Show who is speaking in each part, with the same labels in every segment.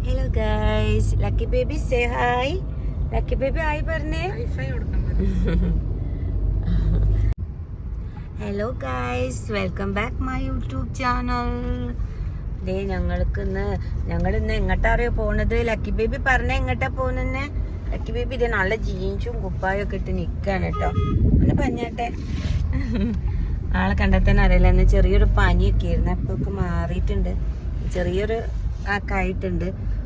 Speaker 1: Hello guys, Lucky baby say hi. Lucky baby hi പറഞ്ഞേ. Hello guys, welcome back my YouTube channel. ദേ ഞങ്ങളിന്ന് എങ്ങോട്ടാറിയോ പോണത്? Lucky baby പറഞ്ഞ എങ്ങോട്ടാ പോകുന്നെന്ന്? Lucky baby ഇത് നല്ല ജീൻസും കുപ്പായും ഒക്കെ ഇട്ട് നിക്കാണ് കേട്ടോ. ഒന്ന് പറഞ്ഞാട്ടെ. ആളെ കണ്ടാൽ തന്നെ അറിയില്ല. എന്ന് ചെറിയൊരു പനിയൊക്കെ ആയിരുന്നു, അപ്പൊക്കെ മാറിയിട്ടുണ്ട്. ചെറിയൊരു ആക്കായിട്ടുണ്ട്.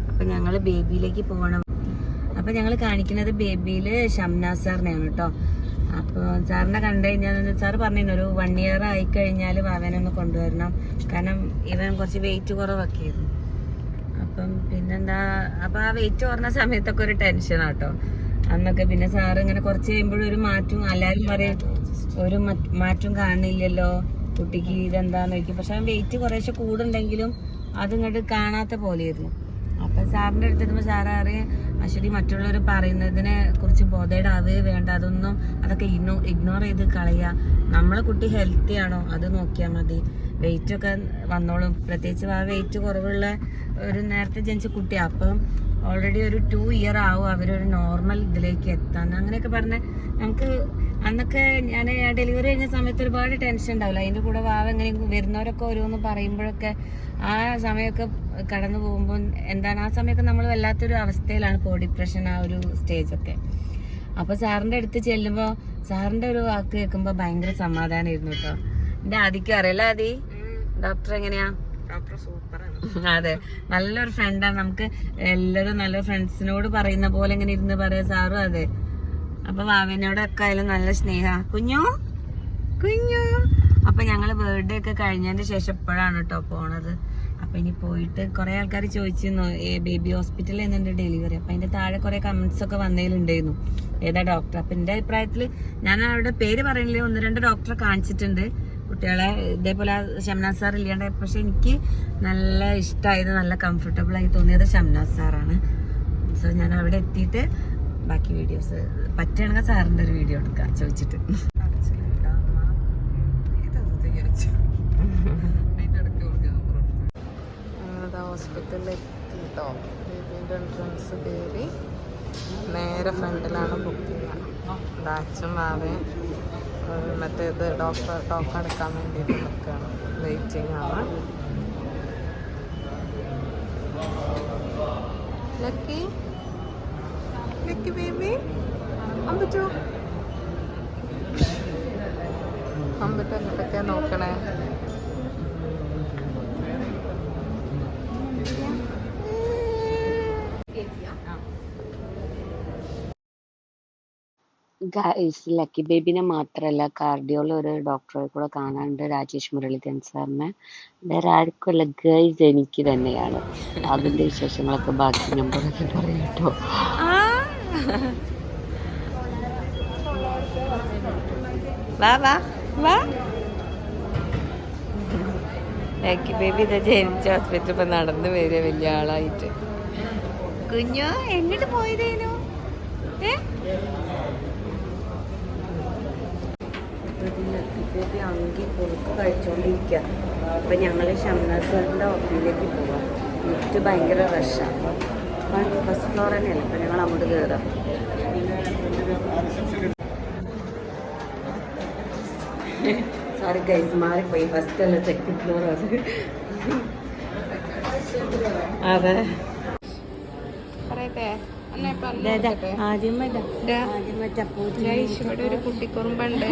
Speaker 1: അപ്പൊ ഞങ്ങള് ബേബിയിലേക്ക് പോകണം. അപ്പൊ ഞങ്ങൾ കാണിക്കുന്നത് ബേബിയില് ഷംനാസ് സാറിനെയാണ് കേട്ടോ. അപ്പൊ സാറിനെ കണ്ടു കഴിഞ്ഞാൽ സാറ് പറഞ്ഞിരുന്നു ഒരു 1 year ആയിക്കഴിഞ്ഞാൽ അവനൊന്ന് കൊണ്ടുവരണം, കാരണം ഇവൻ കുറച്ച് വെയിറ്റ് കുറവൊക്കെ ആയിരുന്നു. അപ്പം പിന്നെന്താ, അപ്പൊ ആ വെയിറ്റ് കുറഞ്ഞ സമയത്തൊക്കെ ഒരു ടെൻഷനാട്ടോ അന്നൊക്കെ. പിന്നെ സാറ് ഇങ്ങനെ കുറച്ച് കഴിയുമ്പോഴും ഒരു മാറ്റം, എല്ലാവരും പറയും ഒരു മാറ്റം കാണില്ലല്ലോ കുട്ടിക്ക്, ഇതെന്താന്ന് ചോദിക്കും. പക്ഷെ ആ വെയിറ്റ് കുറേശ്ശെ കൂടുണ്ടെങ്കിലും അതിങ്ങോട്ട് കാണാത്ത പോലെയായിരുന്നു. അപ്പൊ സാറിന്റെ അടുത്തെത്തുമ്പോ സാറ് അറിയാം അശ്വതി മറ്റുള്ളവർ പറയുന്നതിനെ കുറിച്ച് ബോധേഡാവേ വേണ്ട, അതൊക്കെ ഇഗ്നോർ ചെയ്ത് കളയുക. നമ്മളെ കുട്ടി ഹെൽത്തി ആണോ അത് നോക്കിയാൽ മതി. വെയിറ്റ് ഒക്കെ വന്നോളും. പ്രത്യേകിച്ച് ആ വെയിറ്റ് കുറവുള്ള ഒരു നേരത്തെ ജനിച്ച കുട്ടിയാ. അപ്പം ഓൾറെഡി ഒരു 2 year ആവും അവരൊരു നോർമൽ ഇതിലേക്ക് എത്താൻ. അങ്ങനെയൊക്കെ പറഞ്ഞ് നമുക്ക് അന്നൊക്കെ ഞാൻ ഡെലിവറി കഴിഞ്ഞ സമയത്ത് ഒരുപാട് ടെൻഷൻ ഉണ്ടാവില്ല. അതിൻ്റെ കൂടെ വാവ എങ്ങനെ വരുന്നവരൊക്കെ ഓരോന്ന് പറയുമ്പോഴൊക്കെ ആ സമയമൊക്കെ കടന്നു പോകുമ്പോൾ എന്താണ്, ആ സമയമൊക്കെ നമ്മൾ വല്ലാത്തൊരു അവസ്ഥയിലാണ്, ഡിപ്രഷൻ ആ ഒരു സ്റ്റേജൊക്കെ. അപ്പൊ സാറിന്റെ അടുത്ത് ചെല്ലുമ്പോൾ സാറിന്റെ ഒരു വാക്ക് കേൾക്കുമ്പോൾ ഭയങ്കര സമാധാനമായിരുന്നു കേട്ടോ. എന്റെ ആദിക്കും അറിയില്ല, ആദി ഡോക്ടർ എങ്ങനെയാ? ഡോക്ടർ സൂപ്പറാണ്. അതെ, നല്ലൊരു ഫ്രണ്ടാണ്. നമുക്ക് എല്ലാവരും നല്ല ഫ്രണ്ട്സിനോട് പറയുന്ന പോലെ ഇങ്ങനെ ഇരുന്ന് പറയാം. സാറും അതെ. അപ്പൊ വാവിനോടൊക്കെ ആയാലും നല്ല സ്നേഹ. കുഞ്ഞു അപ്പൊ ഞങ്ങള് ബർത്ത്ഡേ ഒക്കെ കഴിഞ്ഞതിന് ശേഷം ഇപ്പോഴാണ് കേട്ടോ പോണത്. അപ്പൊ ഇനി പോയിട്ട് കുറെ ആൾക്കാർ ചോദിച്ചിരുന്നു ബേബി ഹോസ്പിറ്റലിൽ എന്നെ ഡെലിവറി. അപ്പൊ അതിന്റെ താഴെ കുറെ കമന്റ്സ് ഒക്കെ വന്നതിലുണ്ടായിരുന്നു ഏതാ ഡോക്ടർ. അപ്പൊ എന്റെ അഭിപ്രായത്തില് ഞാൻ അവിടെ പേര് പറയുന്നില്ല, 1-2 ഡോക്ടറെ കാണിച്ചിട്ടുണ്ട് കുട്ടികളെ ഇതേപോലെ. ഷംനാസ് സാർ ഇല്ലാണ്ട്. പക്ഷെ എനിക്ക് നല്ല ഇഷ്ടമായത്, നല്ല കംഫർട്ടബിൾ ആയി തോന്നിയത് ഷംനാസ് സാറാണ്. സോ ഞാൻ അവിടെ എത്തിയിട്ട് ബാക്കി വീഡിയോസ് പറ്റുകയാണെങ്കിൽ സാറിന്റെ ഒരു വീഡിയോ എടുക്കാം ചോദിച്ചിട്ട്. ഹോസ്പിറ്റലിൽ എത്തി കേട്ടോ. ബേബിൻ്റെ എൻട്രൻസ് കയറി നേരെ ഫ്രണ്ടിലാണ് ബുക്ക് ചെയ്യുക. അച്ഛൻ വാവയും മറ്റേത് ടോക്കൺ എടുക്കാൻ വേണ്ടിയിട്ട് നിൽക്കുകയാണ്, വെയിറ്റിംഗ് ആണ്. ലക്കി ബേബി അമ്പറ്റോ അങ്ങോട്ടൊക്കെ നോക്കണേ. ലക്കി ബേബിനെ മാത്രമല്ല, കാർഡിയോയിൽ ഒരു ഡോക്ടറെ കൂടെ കാണാനുണ്ട്, രാജേഷ് മുരളീധരൻ സാറിനെ. വേറെ ആർക്കുമല്ല ഗൈസ്, എനിക്ക് തന്നെയാണ്. അതിൻ്റെ വിശേഷങ്ങളൊക്കെ ബാക്കി നമ്പറൊക്കെ പറയാം കേട്ടോ. ലക്കി ബേബി ഇതാ ജനിച്ച ഹോസ്പിറ്റലിൽ ഇപ്പൊ നടന്നു വരിക വലിയ ആളായിട്ട്. കുഞ്ഞോ എങ്ങോട്ട് പോയതേനു? ബേബി അങ്കി പുറത്ത് കഴിച്ചോണ്ടിരിക്കുക. അപ്പൊ ഞങ്ങള് ഷംനാസ് സാറിന്റെ ഓഫീസിലേക്ക് പോവാം. ലിഫ്റ്റ് ഭയങ്കര റഷാണ്. അപ്പൊ ഫസ്റ്റ് ഫ്ലോർ തന്നെയല്ല. അപ്പൊ ഞങ്ങൾ അങ്ങോട്ട് കയറാം. സോറി ഗൈസ്, മാറിപ്പോയി. ഫസ്റ്റ് അല്ല സെക്കൻഡ് ഫ്ലോർ അത്. അതെ
Speaker 2: ഇവിടെ ഒരു കുട്ടിക്കുറുമ്പുണ്ട്,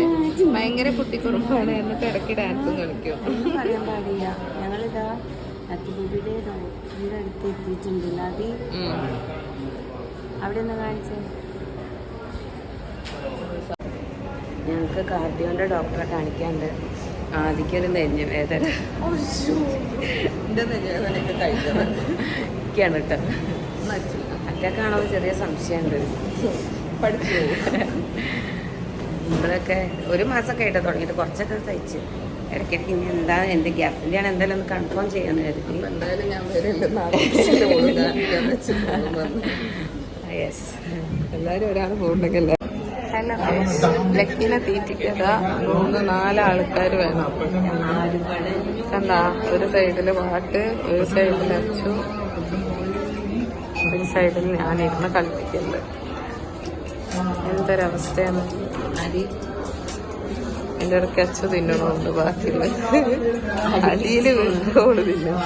Speaker 2: ഭയങ്കര കുട്ടിക്കുറുമ്പാണ്. എന്നിട്ട് ഇടയ്ക്ക് ഡാൻസും കളിക്കും.
Speaker 1: പറയാൻ പാടില്ല. ഞങ്ങളിതാ ലക്കിബേബിയുടെ ഡോക്ടറിന്റെ അടുത്ത് എത്തിയിട്ടുണ്ടല്ല. അത് അവിടെ ഒന്ന് കാണിച്ചേ. ഞങ്ങൾക്ക് കാർഡിയോന്റെ ഡോക്ടറെ കാണിക്കാണ്ട്. ആദ്യമൊരു നെഞ്ഞ് വേദന ഒക്കെയാണ് കേട്ടോ. അറ്റാക്കാണോ ചെറിയ സംശയമുണ്ട്. പഠിച്ചു നമ്മളൊക്കെ 1 മാസമൊക്കെ ആയിട്ട് തുടങ്ങിയിട്ട് കുറച്ചൊക്കെ സഹിച്ച് ഇടയ്ക്കിടയ്ക്ക് ഇനി എന്താ എൻ്റെ ഗ്യാസിൻ്റെ ആണ് എന്തായാലും ഒന്ന് കൺഫേം ചെയ്യാന്ന് കരുതി.
Speaker 2: എന്തായാലും ഞാൻ
Speaker 1: യെസ്,
Speaker 2: എല്ലാവരും ഒരാൾ പോകുന്നുണ്ടെങ്കിൽ ലക്കിനെ തീറ്റിക്കത 3-4 ആൾക്കാർ വേണം. കണ്ടാ, ഒരു സൈഡില് പാട്ട്, ഒരു സൈഡിൽ അച്ചു. സൈഡിൽ ഞാനിരുന്ന് കളിപ്പിക്കുന്നത്. എന്തൊരവസ്ഥയാണ്. എൻ്റെ ഇടയ്ക്ക് അച്ഛ തിന്നണമുണ്ട്, ബാക്കിയുള്ള അടിയിൽ വീണോട് തിന്നും.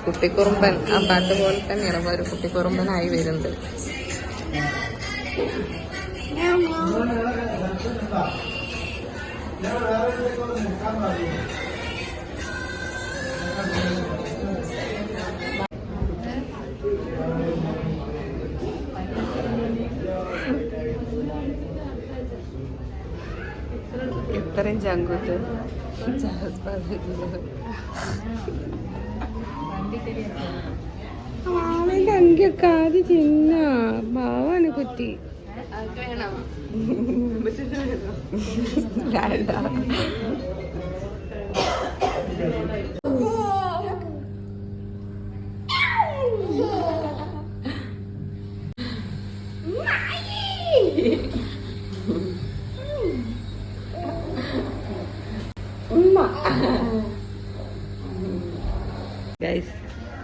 Speaker 2: കുട്ടിക്കുറുമ്പൻ ആ പാട്ട് പോലെ തന്നെയാണ് ഒരു കുട്ടിക്കുറുമ്പനായി വരുന്നത്. ഇത്രയും ചങ്കുത്ത് മാവന്റെ അങ്കിയൊക്കെ ആദ്യം ചിന്ന മാവാണ് കുറ്റി.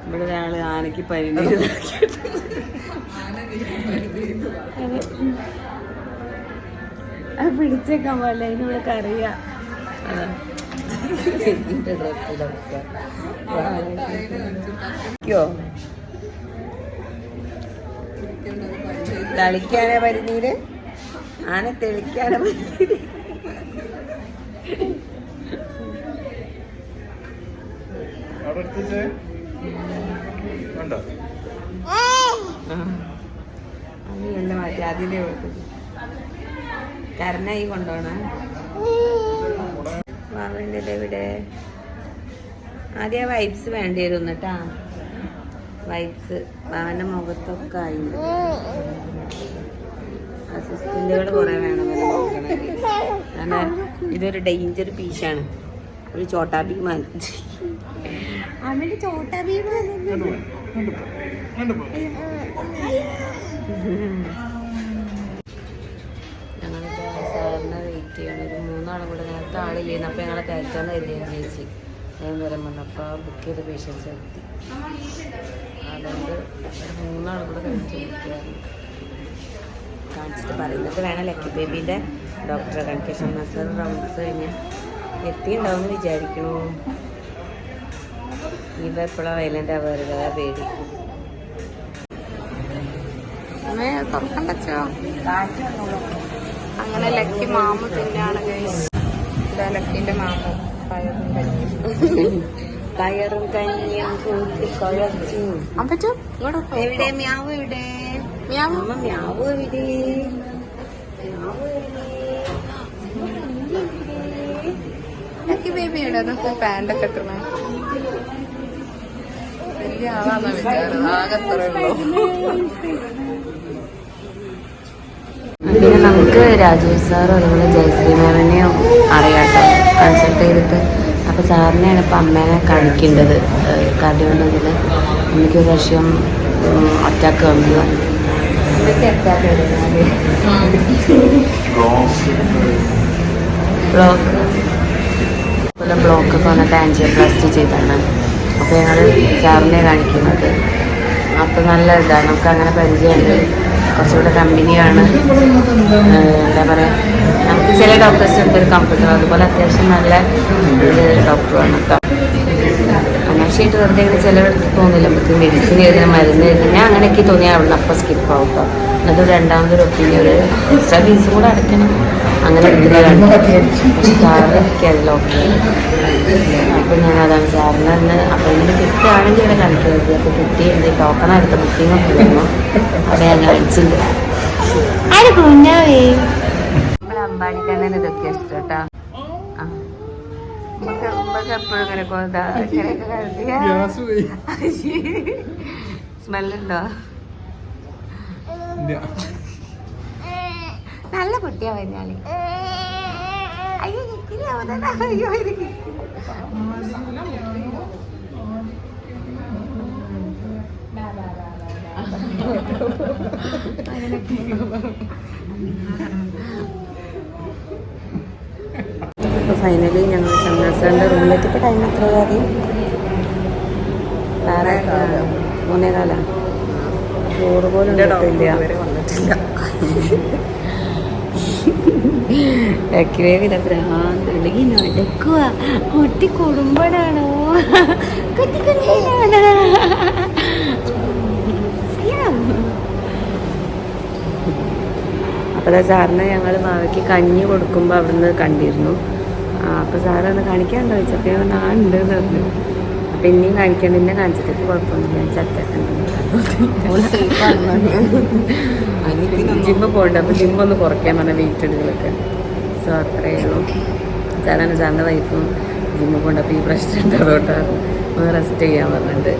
Speaker 1: ഇവിടെ ഒരാള് ആനയ്ക്ക് പരിണതി പിടിച്ചേക്കാൻ പോലെ അതിനിവിടെ അറിയാം. തളിക്കാനേ പരിനീര്, ആന തെളിക്കാനേ പരിനീര്. അതില്ല മാറ്റി അതിലേ കരണായി കൊണ്ടോണം. മാവൻ്റെ ഇവിടെ ആദ്യം വൈബ്സ് വേണ്ടി വരും കേട്ടാ. വൈബ്സ് മാവൻ്റെ മുഖത്തൊക്കെ ആയി. അസിസ്റ്റന്റുകൾ കുറെ വേണം നോക്കണമെങ്കിൽ. കാരണം ഇതൊരു ഡേഞ്ചർ പീസാണ്, ഒരു ചോട്ടാ ഭീമാണ്. അവന്റെ ചോട്ടാ ഭീമാണ്. ഞങ്ങളിപ്പോൾ സാറിനെ വെയിറ്റ് ചെയ്യണം. ഒരു 3 ആളും കൂടെ നേരത്തെ ആളില്ലായിരുന്നു. അപ്പോൾ ഞങ്ങളെ കയറ്റാന്ന് കരുതിയാണ് ചേച്ചി. ഞാൻ വരാൻ വന്നു. അപ്പോൾ ബുക്ക് ചെയ്ത പേഷ്യൻസ് എത്തി. അതുകൊണ്ട് 3 ആളും കൂടെ കാണിച്ചിട്ട് പറയുന്നത് വേണം. ലക്കി ബേബീൻ്റെ ഡോക്ടറെ കാണിക്കാൻ. ഷംനാസർ റൗണ്ട്സ് കഴിഞ്ഞ് എത്തിയിട്ടുണ്ടാവും വിചാരിക്കണു. ഇവ എപ്പോഴാണ് വയലൻ്റ് ആവാറുക പേടി.
Speaker 2: അങ്ങനെ ലക്കി മാമു തന്നെയാണ്. ഇതാ ലക്കിന്റെ മാമു
Speaker 1: പയറും കഞ്ഞിയും കൂട്ടി കുഴച്ചു.
Speaker 2: പറ്റും.
Speaker 1: എവിടെ മ്യാവ്? എവിടെ മ്യാവ്? മ്യാവ് എവിടെ?
Speaker 2: ലക്കി ബേബിയുടെ അതൊക്കെ പാൻ്റൊക്കെ ഇട്ടണേ. വലിയ ആളാന്നാ വിചാരം. ആകെത്രയുള്ളൂ.
Speaker 1: പിന്നെ നമുക്ക് രാജേഷ് സാറോ അതുപോലെ ജയശ്രീ മാമിനെയോ അറിയാട്ടോ കൺസൾട്ട് ചെയ്തിട്ട്. അപ്പോൾ സാറിനെയാണ് ഇപ്പം അമ്മേനെ കാണിക്കേണ്ടത്. കാർഡിയോളജിയിൽ എനിക്ക് ഒരു പ്രാവശ്യം അറ്റാക്ക് വന്നതാണ്. എന്തൊക്കെ അറ്റാക്ക് വരുന്നത്? ബ്ലോക്കൊക്കെ വന്നിട്ട് ആൻജിയോപ്ലാസ്റ്റി ചെയ്താണ്. അപ്പോൾ ഞങ്ങൾ സാറിനെ കാണിക്കുന്നത്. അപ്പോൾ നല്ല ഇതാണ്, നമുക്ക് അങ്ങനെ പരിചയമുണ്ട്. കുറച്ചുകൂടെ കമ്പനിയാണ്. എന്താ പറയുക, നമുക്ക് ചില ഡോക്ടേഴ്സ് എടുത്തൊരു കംഫർട്ട്. അതുപോലെ അത്യാവശ്യം നല്ല ഡോക്ടറാണ് കേട്ടോ. അനാവശ്യമായിട്ട് വെറുതെ ഇങ്ങനെ ചിലവർക്ക് തോന്നില്ല. നമുക്ക് മെഡിസിൻ എഴുതുന്ന മരുന്ന് എഴുതുന്ന ഞാൻ അങ്ങനെയൊക്കെ തോന്നിയാൽ അവിടെ നിന്ന് അപ്പം സ്കിപ്പ് ആവും കേട്ടോ. എന്നിട്ട് രണ്ടാമതൊരു ഒപ്പീനിയൻ ഒരു എക്സ്ട്രാ ഫീസും കൂടെ അടയ്ക്കണം. അങ്ങനെ എടുക്കുന്നതാണ്. പക്ഷെ സാറിനൊക്കെ അതിൽ ഓക്കെ. അപ്പം ഞാൻ അതാണ് സാറിന് അന്ന് അപ്പോയിൻമെൻറ്റ് കിട്ടുകയാണെങ്കിൽ ഇവിടെ കാണിക്കുന്നത്. അപ്പോൾ കിട്ടിയുണ്ട്. ടോക്കൺ അടുത്ത ബുക്കിംഗ് ഒക്കെ വരുന്നു. അവിടെ ഞാൻ കാണിച്ചിട്ടുണ്ട്. ആര് കുഞ്ഞാവേ നമ്മളെ അമ്പാടിക്കാൻ തന്നെ ഇതൊക്കെ ഇഷ്ടം കേട്ടോ. ആ നമുക്ക് എപ്പോഴും ഇങ്ങനെ കൊണ്ടാ ഇങ്ങനെയൊക്കെ കളിക്കുക. സ്മെല്ലുണ്ടോ? നല്ല കുട്ടിയാ പറഞ്ഞാല്. അയ്യോ അയ്യോ അപ്പോൾ ഫൈനലി ഞങ്ങൾ ഷംനാസാറിൻ്റെ റൂമിലെത്തിയപ്പോൾ ടൈം എത്രയായി? വേറെ 3:15 ചോറ് പോലും കിട്ടില്ല. ലക്കിവേവില ഭ്രാന്ത് ഇല്ലെങ്കിൽ നടക്കുക കുട്ടി കുടുംബനാണോ അപ്പോൾ സാറിന് ഞങ്ങൾ ഭാവിക്ക് കഞ്ഞി കൊടുക്കുമ്പോൾ അവിടുന്ന് കണ്ടിരുന്നു. അപ്പോൾ സാറ് ഒന്ന് കാണിക്കാണ്ടോ ചോദിച്ചപ്പോൾ ഞാൻ ഉണ്ട് എന്ന് പറഞ്ഞു. അപ്പം ഇനിയും കാണിക്കണം, എന്നെ കാണിച്ചിട്ട് കുഴപ്പമൊന്നുമില്ല, ജിമ്മ് പോകണ്ട. അപ്പോൾ ജിമ്മൊന്ന് കുറയ്ക്കാൻ പറഞ്ഞ വെയിറ്റ് എടുക്കലൊക്കെ. സോ അത്രയേ ഉള്ളൂ. സാറാണ് സാറിൻ്റെ വൈഫും ജിമ്മ് പോകണ്ടപ്പോൾ ഈ പ്രശ്നം ഉണ്ട്, അതുകൊണ്ടാണ് ഒന്ന് റെസ്റ്റ് ചെയ്യാൻ പറഞ്ഞിട്ട്.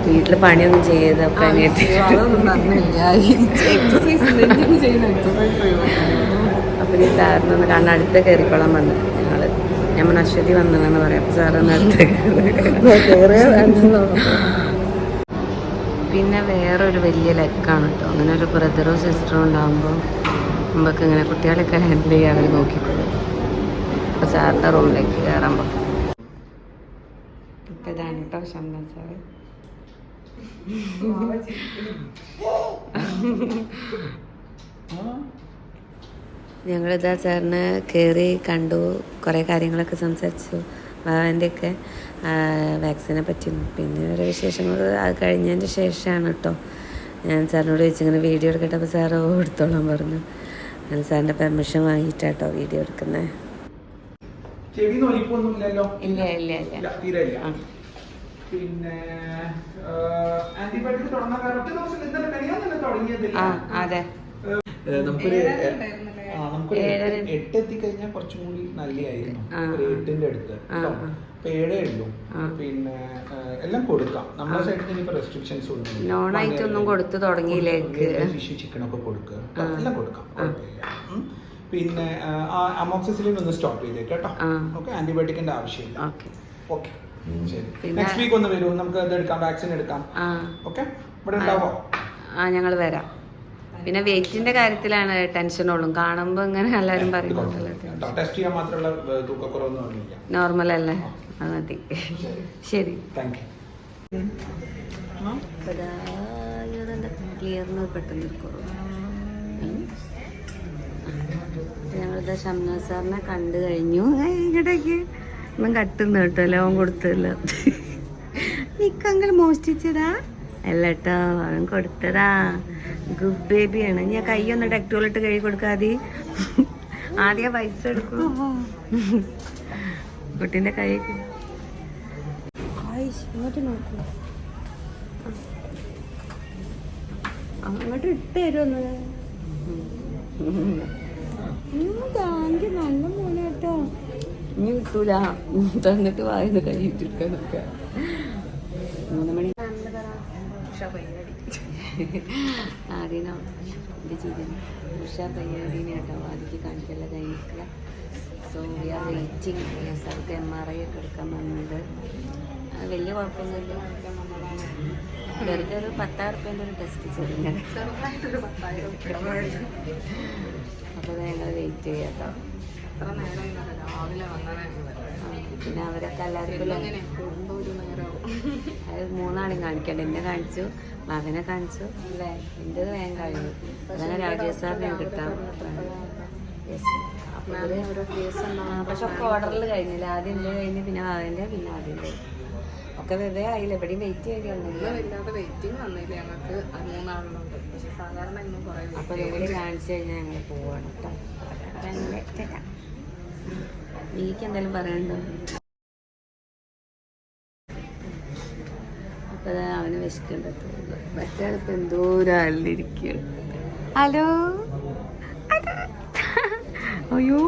Speaker 1: വീട്ടിൽ പണിയൊന്നും ചെയ്തപ്പോൾ അപ്പം ഈ സാറിനൊന്ന് കാണാൻ അടുത്ത കയറിക്കോളാൻ വന്നു ഞങ്ങൾ അശ്വതി വന്നതെന്ന് പറയാം. അപ്പോൾ സാറൊന്ന് അടുത്ത പിന്നെ വേറൊരു വലിയ ലെക്കാണ് കേട്ടോ. അങ്ങനെ ഒരു ബ്രദറോ സിസ്റ്ററോ ഉണ്ടാകുമ്പോൾ നമുക്ക് ഇങ്ങനെ കുട്ടികളൊക്കെ ഹാൻഡിൽ ചെയ്യാൻ അവർ നോക്കിക്കോളും. അപ്പോൾ സാറിൻ്റെ റൂമിലേക്ക് കയറാൻ പറ്റും. ഇപ്പം ഇതാണ് കേട്ടോ ശമ്പൻ സാറ്. ഞങ്ങളിതാ സാറിന് കയറി കണ്ടു, കുറേ കാര്യങ്ങളൊക്കെ സംസാരിച്ചു. അവൻ്റെയൊക്കെ വാക്സിനെ പറ്റി പിന്നെ ഓരോ വിശേഷങ്ങൾ അത് കഴിഞ്ഞതിൻ്റെ ശേഷമാണ് കേട്ടോ ഞാൻ സാറിനോട് ചോദിച്ചിങ്ങനെ വീഡിയോ എടുക്കട്ടെ. അപ്പോൾ സാറ് എടുത്തോളാൻ പറഞ്ഞു. ഞാൻ സാറിൻ്റെ പെർമിഷൻ വാങ്ങിയിട്ടാട്ടോ വീഡിയോ എടുക്കുന്നത്. ഇല്ല ഇല്ല ഇല്ല.
Speaker 3: പിന്നെ ആന്റിബയോട്ടിക് തുടങ്ങാൻ
Speaker 1: അതെ
Speaker 3: നമുക്കൊരു 8 എത്തിക്കഴിഞ്ഞാൽ കുറച്ചും കൂടി നല്ലതായിരുന്നു. 8ന്റെ അടുത്ത് കേട്ടോ. അപ്പൊ 7 ഉള്ളൂ. പിന്നെ എല്ലാം കൊടുക്കാം. നമ്മളെ സൈഡിൽ ഇനിയിപ്പോ റെസ്ട്രിക്ഷൻസ് ഒന്നും
Speaker 1: നോണായിട്ടൊന്നും കൊടുത്തു തുടങ്ങിയിലേക്ക്.
Speaker 3: ഫിഷ് ചിക്കനൊക്കെ കൊടുക്കുക, എല്ലാം കൊടുക്കാം, കുഴപ്പമില്ല. പിന്നെ അമോക്സിസിലിൻ ഒന്ന് സ്റ്റോപ്പ് ചെയ്തേക്ക് കേട്ടോ. ഓക്കെ, ആന്റിബയോട്ടിക്കിന്റെ ആവശ്യമില്ല. ഓക്കെ ശരി. നെക്സ്റ്റ് വീക്ക് ഒന്ന് വരൂ, നമുക്ക് അത് എടുക്കാം, വാക്സിൻ എടുക്കാം. ഓക്കെ, ഇവിടെ ഉണ്ടാവോ?
Speaker 1: ഞങ്ങൾ വരാം. പിന്നെ വെയിറ്റിന്റെ കാര്യത്തിലാണ് ടെൻഷനുള്ളൂ. കാണുമ്പോ ഇങ്ങനെ എല്ലാരും നോർമൽ അല്ലേ, അത് മതി. ശരി, ക്ലിയറിന് പെട്ടെന്ന് ഞങ്ങളിത് ഷംനാഥ് സാറിനെ കണ്ടു കഴിഞ്ഞു. ഇങ്ങോട്ടേക്ക് ഒന്നും കട്ടുന്നു കേട്ടോ, ലോൺ കൊടുത്തല്ലോ. നിക്കങ്ങൾ മോഷ്ടിച്ചതാ അല്ല കേട്ടോ, അവൻ കൊടുത്തതാ. ഗുഡ് ബേബിയാണ്. ഞാൻ കൈയൊന്ന് ഡെക്ടോളിട്ട് കഴുകി കൊടുക്കാതെ ആദ്യം പൈസ എടുക്കും. കുട്ടീൻ്റെ കൈ ഇങ്ങോട്ട് നോക്കൂ, അങ്ങോട്ട് ഇട്ട് തരുമൊന്ന്. താങ്ക് നല്ല മോനെ കേട്ടോ. ഇനി കിട്ടൂല, തന്നിട്ട് വായന്ന് കഴിയിട്ടിരിക്കാനൊക്കെ. 3 മണി ആദ്യം ഇത് ചെയ്തു. ഉഷ പയ്യാടീനെ കേട്ടോ ആദ്യം കാണിക്കല്ല കഴിഞ്ഞിട്ടില്ല. So we are waiting. സ്ഥലത്ത് MRI ഒക്കെ എടുക്കാൻ വന്നത്. വലിയ കുഴപ്പമൊന്നുമില്ല. വെറുതെ ഒരു 10,000 റുപ്യേൻ്റെ ഒരു ടെസ്റ്റ് ചെറുങ്ങനെ. അപ്പോൾ ഞങ്ങൾ വെയിറ്റ് ചെയ്യാം കേട്ടോ. പിന്നെ അവരൊക്കെ എല്ലാവർക്കും അത് 3 ആളെയും കാണിക്കണ്ട. എന്നെ കാണിച്ചു, മകനെ കാണിച്ചു, അല്ലേ? എൻ്റെത് വേഗം കഴിഞ്ഞു. അങ്ങനെ രാജേഷ് സാറിനെ കിട്ടാം. പക്ഷെ ഒക്കെ ഓർഡറിൽ കഴിഞ്ഞില്ല. ആദ്യം എൻ്റെ കഴിഞ്ഞ്, പിന്നെ മകൻ്റെ, പിന്നെ ആദ്യൻ്റെ ഒക്കെ വെവ്വേ ആയില്ല. എവിടെയും വെയിറ്റ് ചെയ്തിട്ടുണ്ടെങ്കിൽ അപ്പോൾ ഇവിടെ കാണിച്ചു കഴിഞ്ഞാൽ ഞങ്ങൾ പോവാണ് കേട്ടോ. എനിക്ക് എന്തായാലും പറയണ്ടോ. അപ്പോൾ അവന് വിശക്കണ്ടത്തുള്ളൂ. മറ്റാളിപ്പോൾ എന്തോ ഒരാളിലിരിക്കുകയാണ്. ഹലോ, അയ്യോ